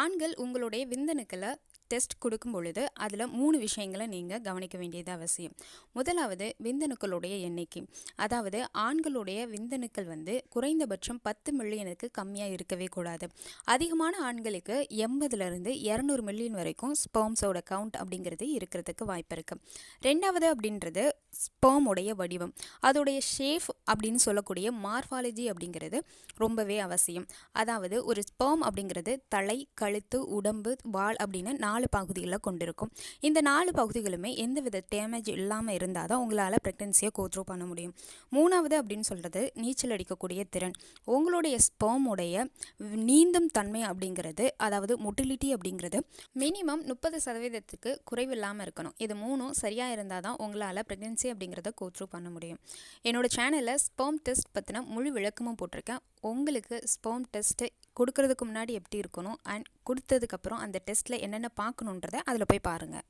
ஆண்கள் உங்களுடைய விந்தணுக்களை டெஸ்ட் கொடுக்கும் பொழுது அதில் 3 விஷயங்களை நீங்கள் கவனிக்க வேண்டியது அவசியம். முதலாவது விந்தணுக்களுடைய எண்ணிக்கை. அதாவது ஆண்களுடைய விந்தணுக்கள் குறைந்தபட்சம் 10 மில்லியனுக்கு கம்மியாக இருக்கவே கூடாது. அதிகமான ஆண்களுக்கு 80லேருந்து 200 மில்லியன் வரைக்கும் ஸ்பெர்ம்ஸோட கவுண்ட் அப்படிங்கிறது இருக்கிறதுக்கு வாய்ப்பு இருக்குது. ரெண்டாவது அப்படின்றது ஸ்பெர்முடைய வடிவம், அதோடைய ஷேப் அப்படின்னு சொல்லக்கூடிய மார்ஃபாலஜி அப்படிங்கிறது ரொம்பவே அவசியம். அதாவது ஒரு ஸ்பெர்ம் அப்படிங்கிறது தலை, கழுத்து, உடம்பு, வால் அப்படின்னு 4 பகுதிகளை கொண்டிருக்கும். இந்த 4 பகுதிகளுமே எந்தவித டேமேஜ் இல்லாமல் இருந்தால் தான் உங்களால் ப்ரெக்னன்சியை கோத்ரூ பண்ண முடியும். மூணாவது அப்படின்னு சொல்கிறது நீச்சல் அடிக்கக்கூடிய திறன். உங்களுடைய ஸ்பெர்முடைய நீந்தும் தன்மை அப்படிங்கிறது, அதாவது மொட்டிலிட்டி அப்படிங்கிறது மினிமம் 30% குறைவில்லாமல் இருக்கணும். இது 3ம் சரியாக இருந்தால் தான் உங்களால் ப்ரெக்னன்சி அப்படிங்கிறத கோத்ரூ பண்ண முடியும். என்னோட சேனலில் ஸ்பெர்ம் டெஸ்ட் பற்றின முழு விளக்கமும் போட்டிருக்கேன். உங்களுக்கு ஸ்பெர்ம் டெஸ்ட்டு கொடுக்கறதுக்கு முன்னாடி எப்படி இருக்கணும் அண்ட் கொடுத்ததுக்கப்புறம் அந்த டெஸ்ட்டில் என்னென்ன பார்க்கணுன்றதை அதில் போய் பாருங்கள்.